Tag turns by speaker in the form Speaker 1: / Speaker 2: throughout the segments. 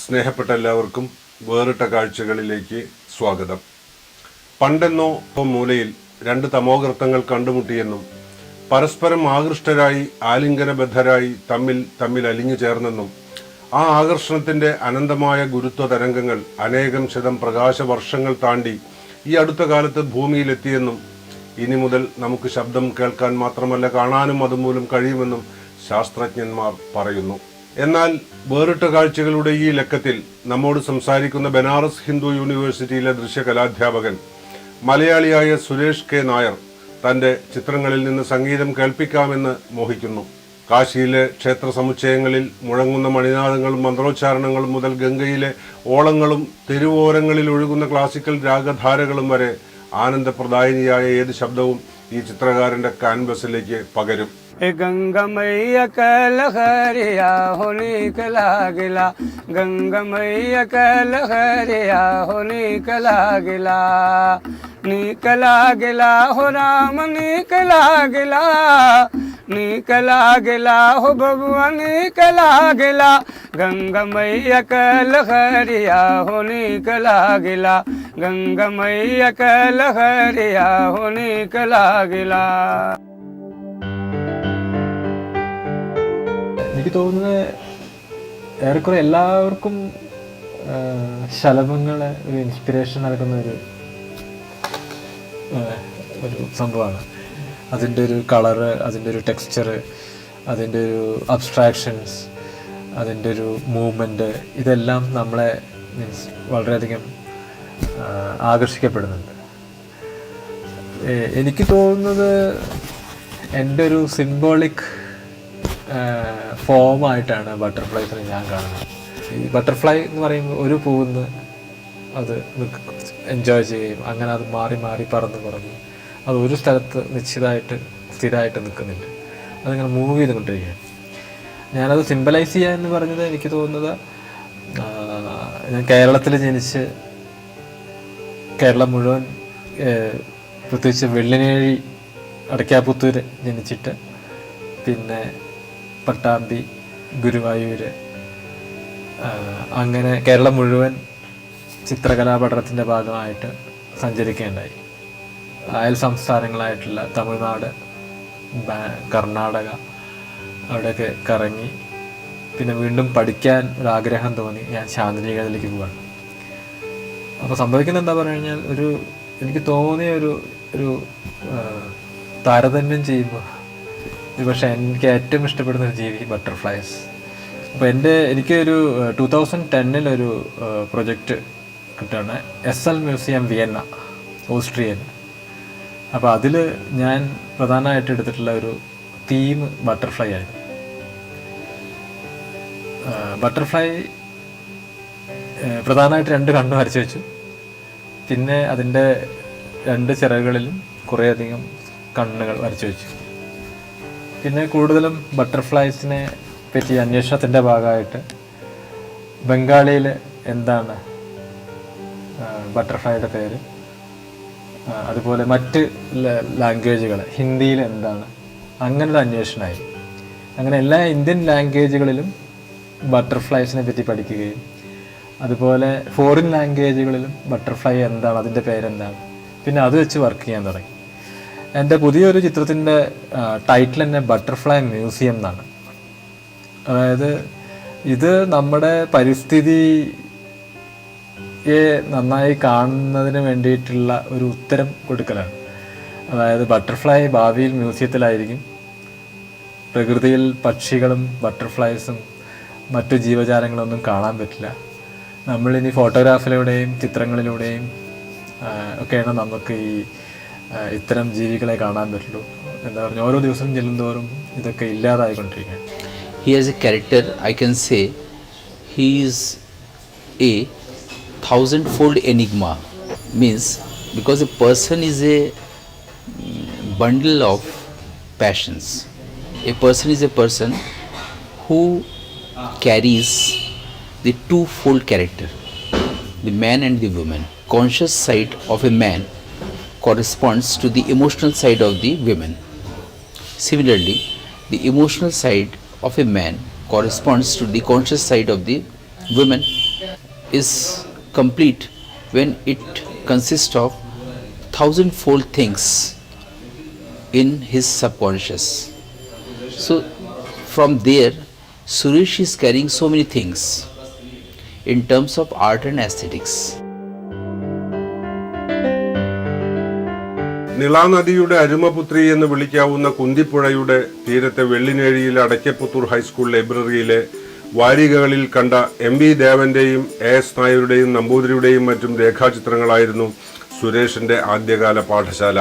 Speaker 1: സ്നേഹപ്പെട്ട എല്ലാവർക്കും വേറിട്ട കാഴ്ചകളിലേക്ക് സ്വാഗതം. പണ്ടെന്നോ മൂലയിൽ രണ്ട് തമോഗർത്തങ്ങൾ കണ്ടുമുട്ടിയെന്നും പരസ്പരം ആകൃഷ്ടരായി ആലിംഗനബദ്ധരായി തമ്മിൽ അലിഞ്ഞു ചേർന്നെന്നും ആ ആകർഷണത്തിന്റെ അനന്തമായ ഗുരുത്വ തരംഗങ്ങൾ അനേകം ശതം പ്രകാശവർഷങ്ങൾ താണ്ടി ഈ അടുത്ത കാലത്ത് ഭൂമിയിലെത്തിയെന്നും ഇനി മുതൽ നമുക്ക് ശബ്ദം കേൾക്കാൻ മാത്രമല്ല കാണാനും അതുമൂലം കഴിയുമെന്നും ശാസ്ത്രജ്ഞന്മാർ പറയുന്നു. എന്നാൽ വേറിട്ട കാഴ്ചകളുടെ ഈ ലക്കത്തിൽ നമ്മോട് സംസാരിക്കുന്ന ബനാറസ് ഹിന്ദു യൂണിവേഴ്സിറ്റിയിലെ ദൃശ്യകലാധ്യാപകൻ മലയാളിയായ സുരേഷ് കെ നായർ തന്റെ ചിത്രങ്ങളിൽ നിന്ന് സംഗീതം കേൾപ്പിക്കാമെന്ന് മോഹിക്കുന്നു. കാശിയിലെ ക്ഷേത്ര സമുച്ചയങ്ങളിൽ മുഴങ്ങുന്ന മണിനാദങ്ങളും മന്ത്രോച്ചാരണങ്ങളും മുതൽ ഗംഗയിലെ ഓളങ്ങളും തെരുവോരങ്ങളിൽ ഒഴുകുന്ന ക്ലാസിക്കൽ രാഗധാരകളും വരെ ആനന്ദപ്രദായിനിയായ ഏത് ശബ്ദവും ഈ ചിത്രകാരന്റെ കാൻവസിലേക്ക് പകരും.
Speaker 2: गंगा मैया कलहरिया हो निकला गिला, गंगा मैया कलहरिया हो निकला गिला, निकला गिला हो राम निकला गिला, निकला गिला हो बबुआ निकला गिला, गंगा मैया कलहरिया हो निकला गिला, गंगा मैया कलहरिया हो निकला गिला.
Speaker 3: എനിക്ക് തോന്നുന്നത് ഏറെക്കുറെ എല്ലാവർക്കും ശലഭങ്ങളെ ഒരു ഇൻസ്പിറേഷൻ നൽകുന്ന ഒരു സംഭവമാണ്. അതിൻ്റെ ഒരു കളറ്, അതിൻ്റെ ഒരു ടെക്സ്ചറ്, അതിൻ്റെ ഒരു അബ്സ്ട്രാക്ഷൻസ്, അതിൻ്റെ ഒരു മൂവ്മെൻറ്റ്, ഇതെല്ലാം നമ്മളെ വളരെയധികം ആകർഷിക്കപ്പെടുന്നുണ്ട്. എനിക്ക് തോന്നുന്നത് എൻ്റെ ഒരു സിംബോളിക് ഫോമായിട്ടാണ് ബട്ടർഫ്ലൈസിനെ ഞാൻ കാണുന്നത്. ഈ ബട്ടർഫ്ലൈ എന്ന് പറയുമ്പോൾ ഒരു പൂവിന്ന് അത് എൻജോയ് ചെയ്യുകയും അങ്ങനെ അത് മാറി മാറി പറന്ന് അത് ഒരു സ്ഥലത്ത് സ്ഥിരമായിട്ട് നിൽക്കുന്നില്ല, അതിങ്ങനെ മൂവ് ചെയ്തുകൊണ്ടിരിക്കുകയാണ്. ഞാനത് സിംബലൈസ് ചെയ്യുക എന്ന് പറഞ്ഞത് എനിക്ക് തോന്നുന്നത്, ഞാൻ കേരളത്തിൽ ജനിച്ച് കേരളം മുഴുവൻ പ്രത്യേകിച്ച് വെള്ളിനേഴി അടയ്ക്കാപുത്തൂർ ജനിച്ചിട്ട് പിന്നെ പട്ടാമ്പി, ഗുരുവായൂർ, അങ്ങനെ കേരളം മുഴുവൻ ചിത്രകലാ പഠനത്തിൻ്റെ ഭാഗമായിട്ട് സഞ്ചരിക്കുകയുണ്ടായി. അയൽ സംസ്ഥാനങ്ങളായിട്ടുള്ള തമിഴ്നാട്, കർണാടക, അവിടെയൊക്കെ കറങ്ങി പിന്നെ വീണ്ടും പഠിക്കാൻ ഒരാഗ്രഹം തോന്നി ഞാൻ ശാന്തിനികേതനിലേക്ക് പോവാണ്. അപ്പോൾ സംഭവിക്കുന്നത് എന്താ പറഞ്ഞു കഴിഞ്ഞാൽ, എനിക്ക് തോന്നിയ ഒരു താരതമ്യം ചെയ്യുമ്പോൾ പക്ഷേ എനിക്ക് ഏറ്റവും ഇഷ്ടപ്പെടുന്ന ഒരു ജീവി ബട്ടർഫ്ലൈസ്. അപ്പോൾ എനിക്കൊരു 2010 ഒരു പ്രൊജക്റ്റ് കിട്ടുകയാണ്, SL മ്യൂസിയം വിയന്ന, ഓസ്ട്രിയൻ. അപ്പോൾ അതിൽ ഞാൻ പ്രധാനമായിട്ട് എടുത്തിട്ടുള്ള ഒരു തീം ബട്ടർഫ്ലൈ ആയിരുന്നു. ബട്ടർഫ്ലൈ പ്രധാനമായിട്ട് 2 കണ്ണ് വരച്ച് വെച്ചു. പിന്നെ അതിൻ്റെ 2 ചിറകുകളിലും കുറേയധികം കണ്ണുകൾ വരച്ചു വെച്ചു. പിന്നെ കൂടുതലും ബട്ടർഫ്ലൈസിനെ പറ്റി അന്വേഷണത്തിൻ്റെ ഭാഗമായിട്ട് ബംഗാളിയിൽ എന്താണ് ബട്ടർഫ്ലൈയുടെ പേര്, അതുപോലെ മറ്റ് ലാംഗ്വേജുകൾ ഹിന്ദിയിൽ എന്താണ്, അങ്ങനൊരു അന്വേഷണമായി. അങ്ങനെ എല്ലാ ഇന്ത്യൻ ലാംഗ്വേജുകളിലും ബട്ടർഫ്ലൈസിനെ പറ്റി പഠിക്കുകയും അതുപോലെ ഫോറിൻ ലാംഗ്വേജുകളിലും ബട്ടർഫ്ലൈ എന്താണ്, അതിൻ്റെ പേരെന്താണ്, പിന്നെ അത് വെച്ച് വർക്ക് ചെയ്യാൻ തുടങ്ങി. എൻ്റെ പുതിയൊരു ചിത്രത്തിൻ്റെ ടൈറ്റിൽ തന്നെ ബട്ടർഫ്ലൈ മ്യൂസിയം എന്നാണ്. അതായത് ഇത് നമ്മുടെ പരിസ്ഥിതിയെ നന്നായി കാണുന്നതിന് വേണ്ടിയിട്ടുള്ള ഒരു ഉത്തരം കൊടുക്കലാണ്. അതായത് ബട്ടർഫ്ലൈ ഭാവിയിൽ മ്യൂസിയത്തിലായിരിക്കും. പ്രകൃതിയിൽ പക്ഷികളും ബട്ടർഫ്ലൈസും മറ്റു ജീവജാലങ്ങളൊന്നും കാണാൻ പറ്റില്ല. നമ്മളിനി ഫോട്ടോഗ്രാഫിലൂടെയും ചിത്രങ്ങളിലൂടെയും ഒക്കെയാണ് നമുക്ക് ഇത്തരം ജീവികളെ കാണാൻ പറ്റുള്ളൂ. എന്താ പറഞ്ഞാൽ ഓരോ ദിവസം ചെല്ലുന്തോറും ഇതൊക്കെ ഇല്ലാതായിക്കൊണ്ടിരിക്കുകയാണ്.
Speaker 4: He has a character, I can say he is a 1000-fold enigma. Means because a person is a bundle of passions. A person is a person who carries the two-fold character, the man and the woman. Conscious side of a man corresponds to the emotional side of the women. Similarly, the emotional side of a man corresponds to the conscious side of the women. is complete when it consists of 1,000-fold things in his subconscious. So from there, Suresh is carrying so many things in terms of art and aesthetics.
Speaker 1: നിളാനദിയുടെ അരുമപുത്രി എന്ന് വിളിക്കാവുന്ന കുന്തിപ്പുഴയുടെ തീരത്തെ വെള്ളിനേഴിയിലെ അടയ്ക്കപ്പുത്തൂർ high school ലൈബ്രറിയിലെ വാരികകളിൽ കണ്ട MV ദേവന്റെയും AS നായരുടെയും നമ്പൂതിരിയുടെയും മറ്റും രേഖാചിത്രങ്ങളായിരുന്നു സുരേഷിന്റെ ആദ്യകാല പാഠശാല.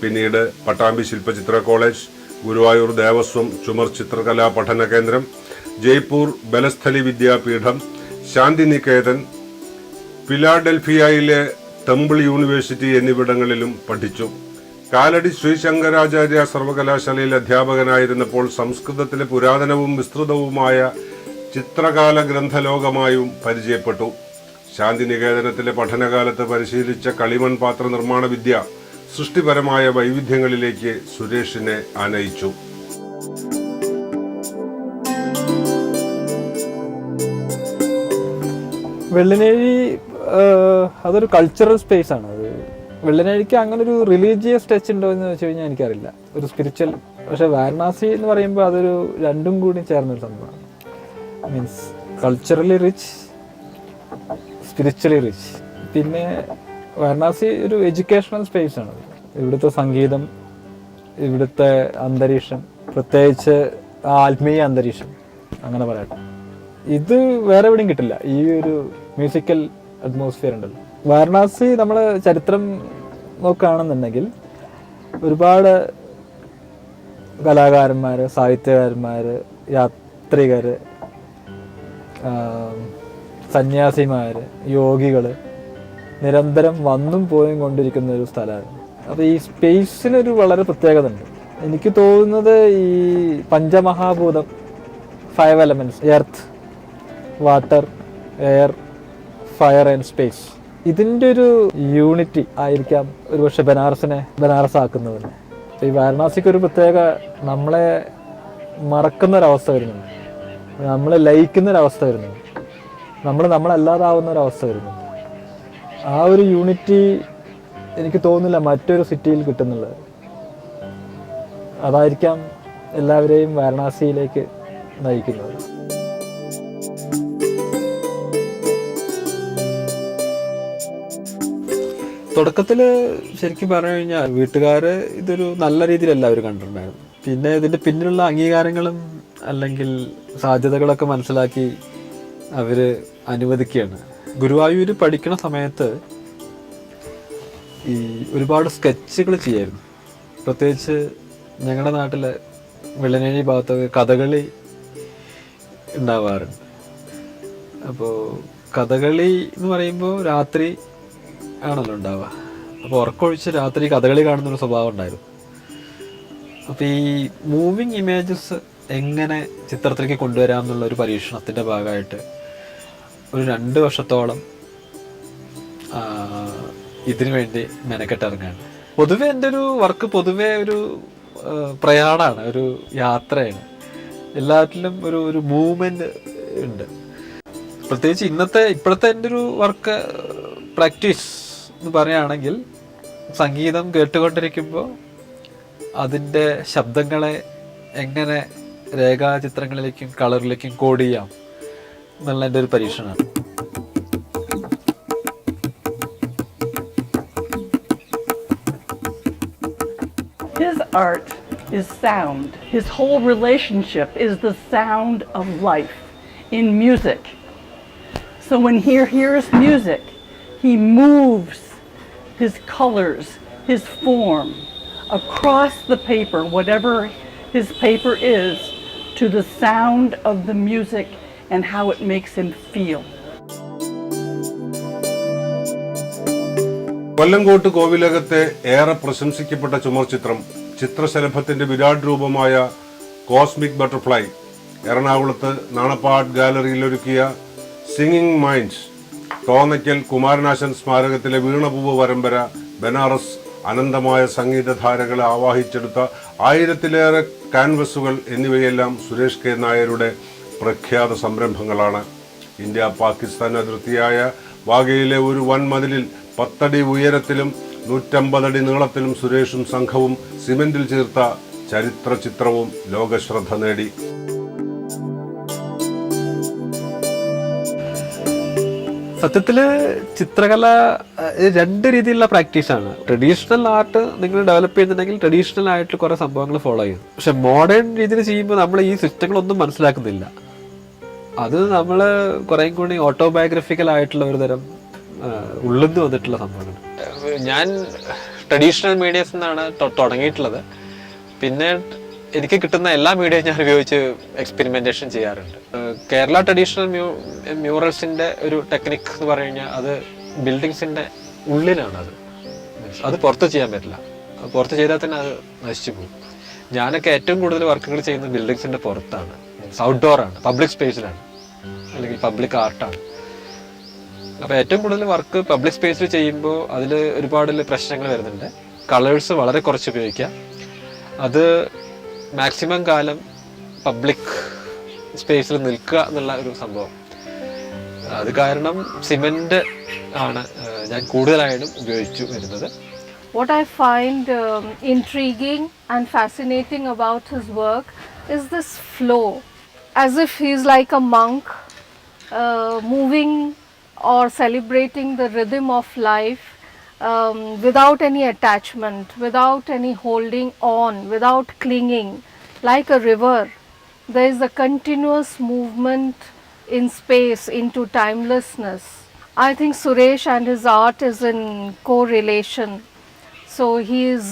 Speaker 1: പിന്നീട് Pattambi ശില്പചിത്ര college, Guruvayur Devaswom ചുമർ ചിത്രകലാ പഠന കേന്ദ്രം, ജയ്പൂർ ബലസ്ഥലി വിദ്യാപീഠം, Shantiniketan, ഫിലാഡൽഫിയയിലെ temple university എന്നിവിടങ്ങളിലും പഠിച്ചു. കാലടി ശ്രീശങ്കരാചാര്യ സർവകലാശാലയിൽ അധ്യാപകനായിരുന്നപ്പോൾ സംസ്കൃതത്തിലെ പുരാതനവും വിസ്തൃതവുമായ ചിത്രകാല ഗ്രന്ഥലോകമായും പരിചയപ്പെട്ടു. ശാന്തിനികേതനത്തിലെ പഠനകാലത്ത് പരിശീലിച്ച കളിമൺ പാത്ര നിർമ്മാണ വിദ്യ സൃഷ്ടിപരമായ വൈവിധ്യങ്ങളിലേക്ക് സുരേഷിനെ ആനയിച്ചു.
Speaker 3: വെള്ളിനേഴി അതൊരു കൾച്ചറൽ സ്പേസ് ആണ്. അത് വെള്ളിനേഴിക്ക് അങ്ങനെ ഒരു റിലീജിയസ് ടച്ച് ഉണ്ടോ എന്ന് വെച്ച് കഴിഞ്ഞാൽ എനിക്കറിയില്ല, ഒരു സ്പിരിച്വൽ. പക്ഷെ വാരണാസി എന്ന് പറയുമ്പോൾ അതൊരു രണ്ടും കൂടി ചേർന്നൊരു സംഭവമാണ്. Means culturally rich, spiritually rich. പിന്നെ വാരണാസി ഒരു എഡ്യൂക്കേഷണൽ സ്പേസ് ആണ്. ഇവിടുത്തെ സംഗീതം, ഇവിടുത്തെ അന്തരീക്ഷം, പ്രത്യേകിച്ച് ആത്മീയ അന്തരീക്ഷം അങ്ങനെ പറയട്ടെ, ഇത് വേറെ എവിടെയും കിട്ടില്ല. ഈ ഒരു മ്യൂസിക്കൽ അറ്റ്മോസ്ഫിയർ ഉണ്ടല്ലോ. വാരണാസി നമ്മൾ ചരിത്രം നോക്കുകയാണെന്നുണ്ടെങ്കിൽ ഒരുപാട് കലാകാരന്മാർ, സാഹിത്യകാരന്മാർ, യാത്രികർ, സന്യാസിമാർ, യോഗികൾ നിരന്തരം വന്നും പോയും കൊണ്ടിരിക്കുന്ന ഒരു സ്ഥലമാണ്. അപ്പോൾ ഈ സ്പേസിനൊരു വളരെ പ്രത്യേകത ഉണ്ട്. എനിക്ക് തോന്നുന്നത് ഈ പഞ്ചമഹാഭൂതം, 5 elements, earth, water, air, fire and space, ഇതിൻ്റെ ഒരു യൂണിറ്റി ആയിരിക്കാം ഒരുപക്ഷെ ബനാറസ് ആക്കുന്നത്. ഈ വാരണാസിക്ക് ഒരു പ്രത്യേക നമ്മളെ മറക്കുന്നൊരവസ്ഥ വരുന്നുണ്ട്, നമ്മളെ ലയിക്കുന്നൊരവസ്ഥ വരുന്നുണ്ട്, നമ്മളല്ലാതാവുന്ന ഒരവസ്ഥ വരുന്നുണ്ട്. ആ ഒരു യൂണിറ്റി എനിക്ക് തോന്നുന്നില്ല മറ്റൊരു സിറ്റിയിൽ കിട്ടുന്നുള്ളത്. അതായിരിക്കാം എല്ലാവരെയും വാരണാസിയിലേക്ക് നയിക്കുന്നത്. തുടക്കത്തിൽ ശരിക്കും പറഞ്ഞു കഴിഞ്ഞാൽ വീട്ടുകാർ ഇതൊരു നല്ല രീതിയിലല്ല അവർ കണ്ടിട്ടുണ്ടായിരുന്നു. പിന്നെ ഇതിൻ്റെ പിന്നിലുള്ള അംഗീകാരങ്ങളും അല്ലെങ്കിൽ സാധ്യതകളൊക്കെ മനസ്സിലാക്കി അവർ അനുവദിക്കുകയാണ്. ഗുരുവായൂർ പഠിക്കുന്ന സമയത്ത് ഈ ഒരുപാട് സ്കെച്ചുകൾ ചെയ്യായിരുന്നു. പ്രത്യേകിച്ച് ഞങ്ങളുടെ നാട്ടിലെ വെള്ളനേഴി ഭാഗത്തൊക്കെ കഥകളി ഉണ്ടാവാറുണ്ട്. അപ്പോൾ കഥകളി എന്ന് പറയുമ്പോൾ രാത്രി ആണല്ലോ ഉണ്ടാവുക. അപ്പോൾ ഉറക്കമൊഴിച്ച് രാത്രി കഥകളി കാണുന്നൊരു സ്വഭാവം ഉണ്ടായിരുന്നു. അപ്പോൾ ഈ മൂവിങ് ഇമേജസ് എങ്ങനെ ചിത്രത്തിലേക്ക് കൊണ്ടുവരാം എന്നുള്ള ഒരു പരീക്ഷണത്തിൻ്റെ ഭാഗമായിട്ട് ഒരു 2 വർഷത്തോളം ഇതിനു വേണ്ടി മെനക്കെട്ടിറങ്ങാണ്. പൊതുവെ എൻ്റെ ഒരു വർക്ക് പൊതുവെ ഒരു പ്രയാണമാണ്, ഒരു യാത്രയാണ്. എല്ലാറ്റിലും ഒരു മൂവ്മെൻറ്റ് ഉണ്ട്. പ്രത്യേകിച്ച് ഇപ്പോഴത്തെ എൻ്റെ ഒരു വർക്ക് പ്രാക്ടീസ് എന്ന് പറയുകയാണെങ്കിൽ സംഗീതം കേട്ടുകൊണ്ടിരിക്കുമ്പോൾ അതിൻ്റെ ശബ്ദങ്ങളെ എങ്ങനെ രേഖാചിത്രങ്ങളിലേക്കും കളറിലേക്കും കോഡ് ചെയ്യാം എന്നുള്ള എൻ്റെ ഒരു പരീക്ഷണമാണ്.
Speaker 5: His art is sound. His whole relationship is the sound of life in music. So when he hears music, he moves his colors, his form across the paper, whatever his paper is, to the sound of the music and how it makes him feel.
Speaker 1: കൊല്ലങ്കോട്ട് കോവിലകത്തെ ഏറെ പ്രശംസിക്കപ്പെട്ട ചുമർ ചിത്രം ചിത്രശലഭത്തിന്റെ വിരാട് രൂപമായ cosmic butterfly എറണാകുളത്ത് നാണപ്പാട് ഗാലറിയിൽ ഒരുക്കിയ singing minds, Thonnakkal Kumaran Asan സ്മാരകത്തിലെ Veenapoovu പരമ്പര, ബനാറസ് അനന്തമായ സംഗീതധാരകളെ ആവാഹിച്ചെടുത്ത 1000-ലേറെ കാൻവസുകൾ എന്നിവയെല്ലാം Suresh K നായരുടെ പ്രഖ്യാത സംരംഭങ്ങളാണ്. ഇന്ത്യ പാകിസ്ഥാൻ അതിർത്തിയായ വാഗയിലെ ഒരു വൻമതിലിൽ 10 അടി ഉയരത്തിലും 150 അടി നീളത്തിലും സുരേഷും സംഘവും സിമെന്റിൽ ചേർത്ത ചരിത്ര ചിത്രവും ലോകശ്രദ്ധ നേടി.
Speaker 6: സത്യത്തില് ചിത്രകല രണ്ട് രീതിയിലുള്ള പ്രാക്ടീസാണ്. ട്രഡീഷണൽ ആർട്ട് നിങ്ങൾ ഡെവലപ്പ് ചെയ്യുന്നുണ്ടെങ്കിൽ ട്രഡീഷണൽ ആയിട്ട് കുറേ സംഭവങ്ങൾ ഫോളോ ചെയ്യും. പക്ഷെ മോഡേൺ രീതിയിൽ ചെയ്യുമ്പോൾ നമ്മൾ ഈ സിസ്റ്റങ്ങളൊന്നും മനസ്സിലാക്കുന്നില്ല. അത് നമ്മൾ കുറേ കൂടി ഓട്ടോബയോഗ്രഫിക്കൽ ആയിട്ടുള്ള ഒരു തരം ഉള്ളിന്ന് വന്നിട്ടുള്ള സംഭവങ്ങൾ. ഞാൻ ട്രഡീഷണൽ മീഡിയത്തിൽ നിന്നാണ് തുടങ്ങിയിട്ടുള്ളത്. പിന്നെ എനിക്ക് കിട്ടുന്ന എല്ലാ മീഡിയയും ഞാൻ ഉപയോഗിച്ച് എക്സ്പെരിമെൻറ്റേഷൻ ചെയ്യാറുണ്ട്. കേരള ട്രഡീഷണൽ മ്യൂറൽസിൻ്റെ ഒരു ടെക്നിക്ക് എന്ന് പറഞ്ഞു കഴിഞ്ഞാൽ അത് ബിൽഡിങ്സിൻ്റെ ഉള്ളിലാണ്. അത് പുറത്ത് ചെയ്യാൻ പറ്റില്ല. പുറത്ത് ചെയ്താൽ തന്നെ അത് നശിച്ചു പോകും. ഞാനൊക്കെ ഏറ്റവും കൂടുതൽ വർക്കുകൾ ചെയ്യുന്നത് ബിൽഡിങ്സിൻ്റെ പുറത്താണ്, ഔട്ട്ഡോറാണ്, പബ്ലിക് സ്പേസിലാണ്, അല്ലെങ്കിൽ പബ്ലിക് ആർട്ടാണ്. അപ്പോൾ ഏറ്റവും കൂടുതൽ വർക്ക് പബ്ലിക് സ്പേസിൽ ചെയ്യുമ്പോൾ അതിൽ ഒരുപാട് പ്രശ്നങ്ങൾ വരുന്നുണ്ട്. കളേഴ്സ് വളരെ കുറച്ച് ഉപയോഗിക്കുക, അത് മാക്സിമം കാലം പബ്ലിക് സ്പേസിൽ നിൽക്കുക എന്നുള്ള ഒരു സംഭവം. അത് കാരണം സിമെന്റ് ആണ് ഞാൻ കൂടുതലായിട്ടും ഉപയോഗിച്ചു വരുന്നത്.
Speaker 7: What I find intriguing and fascinating about his work is this flow, as if he's like a monk moving or celebrating the rhythm of life without any attachment, without any holding on, without clinging. Like a river, there is a continuous movement in space into timelessness. I think Suresh and his art is in correlation. So he is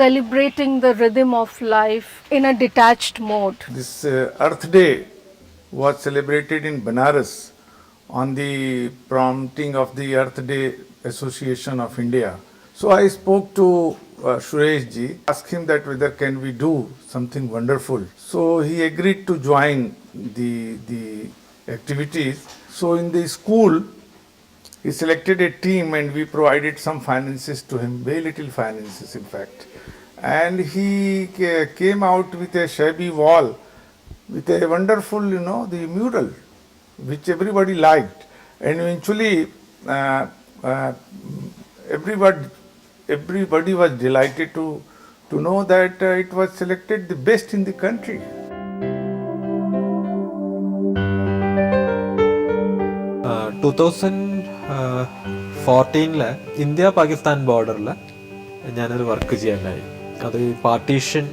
Speaker 7: celebrating the rhythm of life in a detached mode.
Speaker 8: This Earth Day was celebrated in Banaras on the prompting of the Earth Day Association of India. So I spoke to Suresh ji, asked him that whether can we do something wonderful. So he agreed to join the activities. So in the school, he selected a team and we provided some finances to him, very little finances in fact. And he came out with a shabby wall with a wonderful, the mural, which everybody liked. And eventually, everybody was delighted to know that it was selected the best in the country.
Speaker 6: Uh, 2014 India Pakistan ബോർഡറിൽ ഞാനൊരു work ചെയ്യാനായി. അത് partition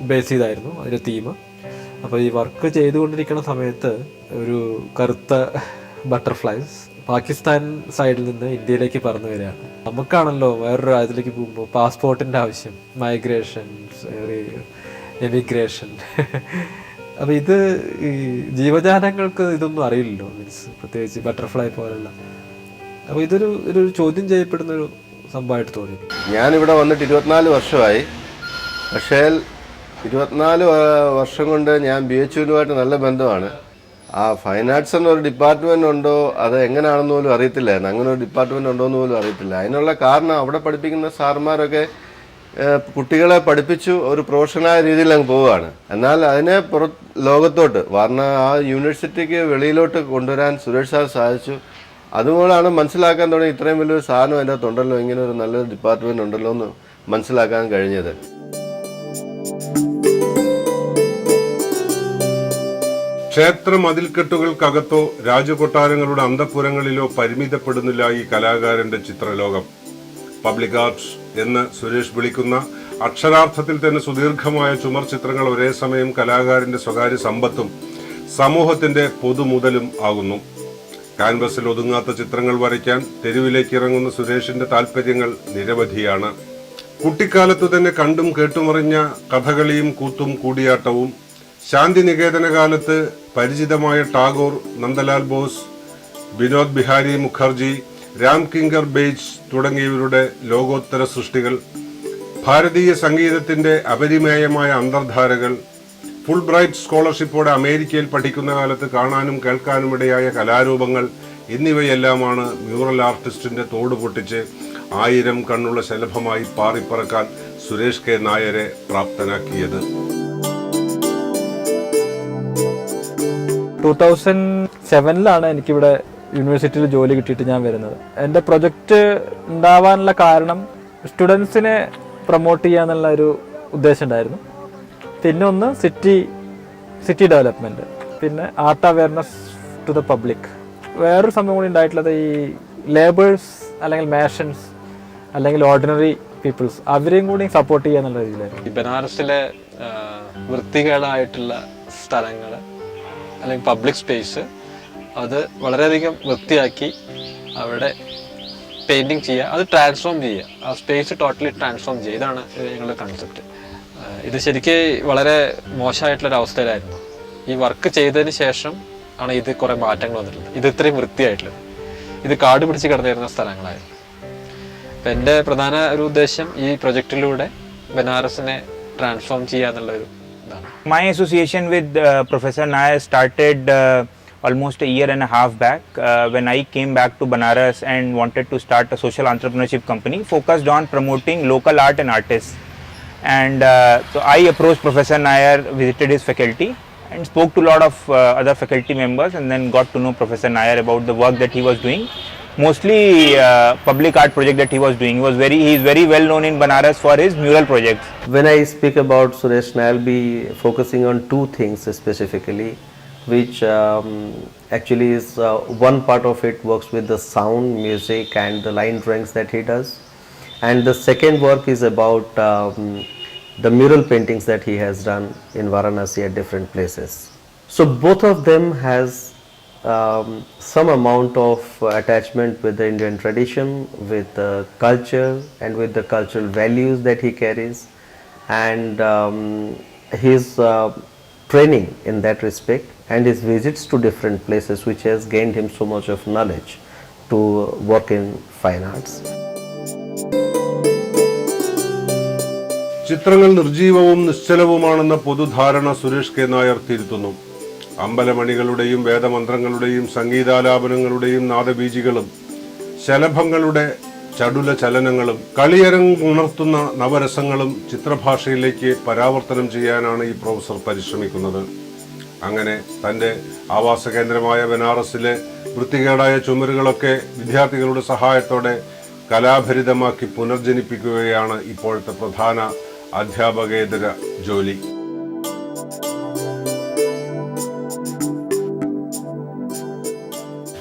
Speaker 6: base ചെയ്തായിരുന്നു അതിൻ്റെ theme. അപ്പോൾ ഈ work ചെയ്തുകൊണ്ടിരിക്കുന്ന സമയത്ത് ഒരു കറുത്ത ബട്ടർഫ്ലൈസ് പാകിസ്ഥാൻ സൈഡിൽ നിന്ന് ഇന്ത്യയിലേക്ക് പറന്നു വരികയാണ്. നമുക്കാണല്ലോ വേറൊരു രാജ്യത്തിലേക്ക് പോകുമ്പോൾ പാസ്പോർട്ടിൻ്റെ ആവശ്യം, മൈഗ്രേഷൻ, എമിഗ്രേഷൻ. അപ്പോൾ ഇത് ഈ ജീവജാലങ്ങൾക്ക് ഇതൊന്നും അറിയില്ലല്ലോ, മീൻസ് പ്രത്യേകിച്ച് ബട്ടർഫ്ലൈ പോലുള്ള. അപ്പോൾ ഇതൊരു ചോദ്യം ചെയ്യപ്പെടുന്നൊരു സംഭവമായിട്ട് തോന്നി.
Speaker 9: ഞാനിവിടെ വന്നിട്ട് 24 വർഷമായി. പക്ഷേ 24 വർഷം കൊണ്ട് ഞാൻ BHUലുമായിട്ട് നല്ല ബന്ധമാണ്. ആ ഫൈൻ ആർട്സ് എന്നൊരു ഡിപ്പാർട്ട്മെൻറ്റ് ഉണ്ടോ അത് എങ്ങനെയാണെന്ന് പോലും അറിയത്തില്ലായിരുന്നു. അങ്ങനെ ഒരു ഡിപ്പാർട്ട്മെൻറ്റ് ഉണ്ടോ എന്ന് പോലും അറിയത്തില്ല. അതിനുള്ള കാരണം അവിടെ പഠിപ്പിക്കുന്ന സാർമാരൊക്കെ കുട്ടികളെ പഠിപ്പിച്ചു ഒരു പ്രൊഫഷണലായ രീതിയിൽ അങ്ങ് പോവുകയാണ്. എന്നാൽ അതിനെ ലോകത്തോട്ട് കാരണം ആ യൂണിവേഴ്സിറ്റിക്ക് വെളിയിലോട്ട് കൊണ്ടുവരാൻ സുരേഷ് സാർ സാധിച്ചു. അതുകൊണ്ടാണ് മനസ്സിലാക്കാൻ തുടങ്ങി ഇത്രയും വലിയൊരു സാധനം അതിൻ്റെ അകത്തുണ്ടല്ലോ, ഇങ്ങനെ ഒരു നല്ലൊരു ഡിപ്പാർട്ട്മെൻറ്റ് ഉണ്ടല്ലോ എന്ന് മനസ്സിലാക്കാൻ കഴിഞ്ഞത്.
Speaker 1: ക്ഷേത്ര മതിൽക്കെട്ടുകൾക്കകത്തോ രാജകൊട്ടാരങ്ങളുടെ അന്തഃപുരങ്ങളിലോ പരിമിതപ്പെടുന്നില്ല ഈ കലാകാരന്റെ ചിത്രലോകം. പബ്ലിക് ആർട്സ് എന്ന് സുരേഷ് വിളിക്കുന്ന അക്ഷരാർത്ഥത്തിൽ തന്നെ സുദീർഘമായ ചുമർ ചിത്രങ്ങൾ ഒരേ സമയം കലാകാരന്റെ സ്വകാര്യ സമ്പത്തും സമൂഹത്തിന്റെ പൊതുമുതലും ആകുന്നു. കാൻവസിൽ ഒതുങ്ങാത്ത ചിത്രങ്ങൾ വരയ്ക്കാൻ തെരുവിലേക്ക് ഇറങ്ങുന്ന സുരേഷിന്റെ താല്പര്യങ്ങൾ നിരവധിയാണ്. കുട്ടിക്കാലത്തു തന്നെ കണ്ടും കേട്ടുമറിഞ്ഞ കഥകളിയും കൂത്തും കൂടിയാട്ടവും, ശാന്തിനികേതന കാലത്ത് പരിചിതമായ ടാഗോർ, നന്ദലാൽ ബോസ്, വിനോദ് ബിഹാരി മുഖർജി, രാം കിങ്കർ ബേജ് തുടങ്ങിയവരുടെ ലോകോത്തര സൃഷ്ടികൾ, ഭാരതീയ സംഗീതത്തിന്റെ അപരിമേയമായ അന്തർധാരകൾ, ഫുൾ ബ്രൈറ്റ് സ്കോളർഷിപ്പോടെ അമേരിക്കയിൽ പഠിക്കുന്ന കാലത്ത് കാണാനും കേൾക്കാനുമിടയായ കലാരൂപങ്ങൾ എന്നിവയെല്ലാമാണ് മ്യൂറൽ ആർട്ടിസ്റ്റിന്റെ തോട് പൊട്ടിച്ച് 1000 കണ്ണുള്ള ശലഭമായി പാറിപ്പറക്കാൻ സുരേഷ് കെ നായരെ പ്രാപ്തനാക്കിയത്.
Speaker 3: 2007 എനിക്കിവിടെ യൂണിവേഴ്സിറ്റിയിൽ ജോലി കിട്ടിയിട്ട് ഞാൻ വരുന്നത്. എൻ്റെ പ്രൊജക്റ്റ് ഉണ്ടാവാനുള്ള കാരണം സ്റ്റുഡൻസിനെ പ്രൊമോട്ട് ചെയ്യാന്നുള്ള ഒരു ഉദ്ദേശം ഉണ്ടായിരുന്നു. പിന്നെ ഒന്ന് സിറ്റി ഡെവലപ്മെൻറ്റ്, പിന്നെ art awareness to the public. വേറൊരു സംഭവം കൂടി ഉണ്ടായിട്ടുള്ളത് ഈ ലേബേഴ്സ് അല്ലെങ്കിൽ മേഷൻസ് അല്ലെങ്കിൽ ഓർഡിനറി പീപ്പിൾസ് അവരെയും കൂടി സപ്പോർട്ട് ചെയ്യുക എന്നുള്ള രീതിയിലായിരുന്നു.
Speaker 6: ഈ ബനാറസിലെ വൃത്തികേടായിട്ടുള്ള സ്ഥലങ്ങൾ അല്ലെങ്കിൽ പബ്ലിക് സ്പേസ് അത് വളരെയധികം വൃത്തിയാക്കി അവിടെ പെയിൻറ്റിങ് ചെയ്യുക, അത് ട്രാൻസ്ഫോം ചെയ്യുക, ആ സ്പേസ് ടോട്ടലി ട്രാൻസ്ഫോം ചെയ്യുക. ഇതാണ് ഞങ്ങളുടെ കൺസെപ്റ്റ്. ഇത് ശരിക്കും വളരെ മോശമായിട്ടുള്ളൊരു അവസ്ഥയിലായിരുന്നു. ഈ വർക്ക് ചെയ്തതിന് ശേഷം ആണ് ഇത് കുറേ മാറ്റങ്ങൾ വന്നിട്ടുള്ളത്. ഇത് ഇത്രയും വൃത്തിയായിട്ടുള്ളത്, ഇത് കാട് പിടിച്ച് കിടന്നിരുന്ന സ്ഥലങ്ങളായിരുന്നു. അപ്പം എൻ്റെ പ്രധാന ഒരു ഉദ്ദേശം ഈ പ്രൊജക്റ്റിലൂടെ ബനാറസിനെ ട്രാൻസ്ഫോം ചെയ്യുക എന്നുള്ളൊരു ഇതാണ്.
Speaker 10: My association with Professor Nair started almost a year and a half back when I came back to Banaras and wanted to start a social entrepreneurship company focused on promoting local art and artists. And so I approached Professor Nair, visited his faculty and spoke to a lot of other faculty members, and then got to know Professor Nair about the work that he was doing. Mostly public art project that he was doing. He is very well known in Banaras for his mural projects.
Speaker 9: When I speak about Suresh, I'll be focusing on two things specifically, which actually is one part of it works with the sound, music and the line drawings that he does, and the second work is about the mural paintings that he has done in Varanasi at different places. So both of them has some amount of attachment with the Indian tradition, with the culture and with the cultural values that he carries, and his training in that respect and his visits to different places which has gained him so much of knowledge to work in fine arts.
Speaker 1: ചിത്രങ്ങൾ നിർജീവവും നിശ്ചലവുമാണെന്ന പൊതുധാരണ Suresh K Nair തിരുത്തുന്നു. അമ്പലമണികളുടെയും വേദമന്ത്രങ്ങളുടെയും സംഗീതാലാപനങ്ങളുടെയും നാദബീജികളും ശലഭങ്ങളുടെ ചടുല ചലനങ്ങളും കളിയരങ്ങുണർത്തുന്ന നവരസങ്ങളും ചിത്രഭാഷയിലേക്ക് പരാവർത്തനം ചെയ്യാനാണ് ഈ professor പരിശ്രമിക്കുന്നത്. അങ്ങനെ തൻ്റെ ആവാസ കേന്ദ്രമായ ബനാറസിലെ വൃത്തികേടായ ചുമരുകളൊക്കെ വിദ്യാർത്ഥികളുടെ സഹായത്തോടെ കലാഭരിതമാക്കി പുനർജനിപ്പിക്കുകയാണ് ഇപ്പോഴത്തെ പ്രധാന അധ്യാപകേതര ജോലി.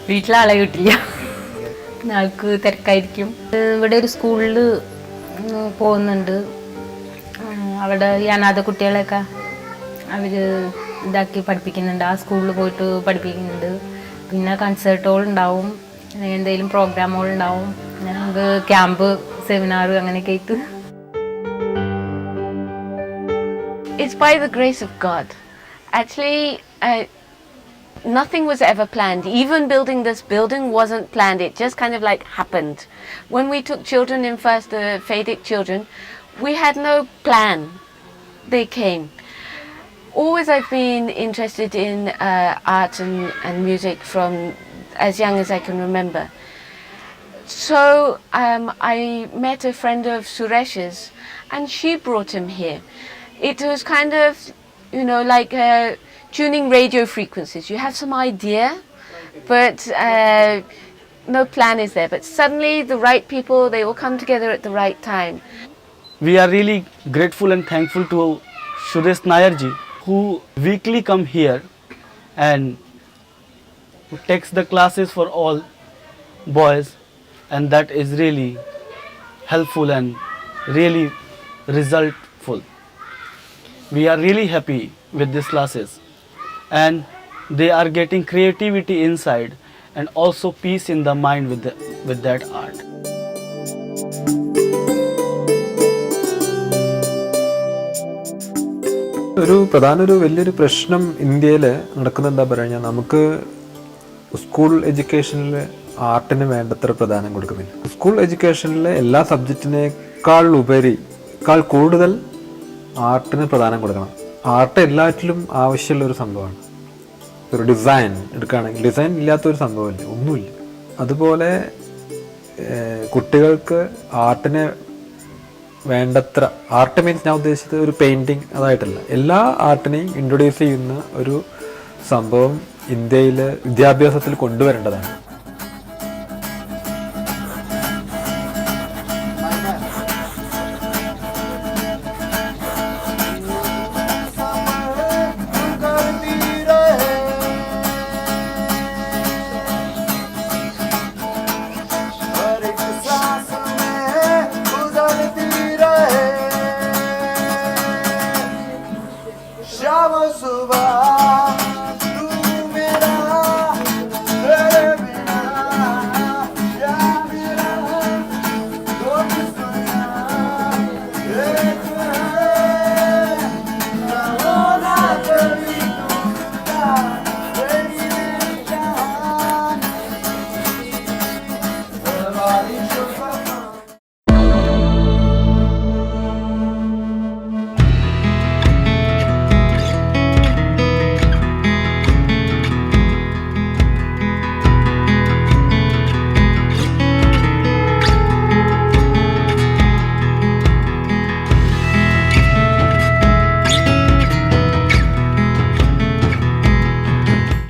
Speaker 11: വീട്ടിലാളെ കിട്ടില്ല, ആൾക്ക് തിരക്കായിരിക്കും. ഇവിടെ ഒരു സ്കൂളിൽ പോകുന്നുണ്ട്. അവിടെ ഈ അനാഥ കുട്ടികളെയൊക്കെ അവർ ഇതാക്കി പഠിപ്പിക്കുന്നുണ്ട്. ആ സ്കൂളിൽ പോയിട്ട് പഠിപ്പിക്കുന്നുണ്ട്. പിന്നെ കൺസേർട്ട് ഹോൾ ഉണ്ടാവും, എന്തെങ്കിലും പ്രോഗ്രാം ഹോൾ ഉണ്ടാവും, നമുക്ക് ക്യാമ്പ് സെമിനാർ അങ്ങനെയൊക്കെ ആയിട്ട്.
Speaker 12: It's by the grace of God. Actually, nothing was ever planned. Even building this building wasn't planned. It just kind of like happened. When we took children in first, the Vedic children, we had no plan. They came. Always I've been interested in art and music from as young as I can remember. So I met a friend of Suresh's and she brought him here. It was kind of, you know, like tuning radio frequencies. You have some idea, but no plan is there. But suddenly the right people, they all come together at the right time.
Speaker 2: We are really grateful and thankful to Suresh Nair ji, who weekly come here and who takes the classes for all boys, and that is really helpful and really resultful. We are really happy with these classes, and they are getting creativity inside and also peace in the mind with that art.
Speaker 6: ഒരു വലിയൊരു പ്രശ്നം ഇന്ത്യയിൽ നടക്കുന്നത് എന്താ പറയുക, നമുക്ക് school എഡ്യൂക്കേഷനിൽ ആർട്ടിന് വേണ്ടത്ര പ്രാധാന്യം കൊടുക്കുന്നില്ല. സ്കൂൾ എഡ്യൂക്കേഷനിലെ എല്ലാ സബ്ജക്റ്റിനേക്കാൾ കൂടുതൽ ആർട്ടിന് പ്രാധാന്യം കൊടുക്കണം. ആർട്ട് എല്ലാറ്റിലും ആവശ്യമുള്ളൊരു സംഭവമാണ്. ഒരു ഡിസൈൻ എടുക്കുകയാണെങ്കിൽ ഡിസൈൻ ഇല്ലാത്തൊരു സംഭവമില്ല, ഒന്നുമില്ല. അതുപോലെ കുട്ടികൾക്ക് ആർട്ടിനെ വേണ്ടത്ര, ആർട്ട് മീൻസ് ഞാൻ ഉദ്ദേശിച്ചത് ഒരു പെയിൻറ്റിങ് അതായിട്ടല്ല, എല്ലാ ആർട്ടിനെയും ഇൻട്രൊഡ്യൂസ് ചെയ്യുന്ന ഒരു
Speaker 3: സംഭവം ഇന്ത്യയിൽ വിദ്യാഭ്യാസത്തിൽ കൊണ്ടുവരേണ്ടതാണ്.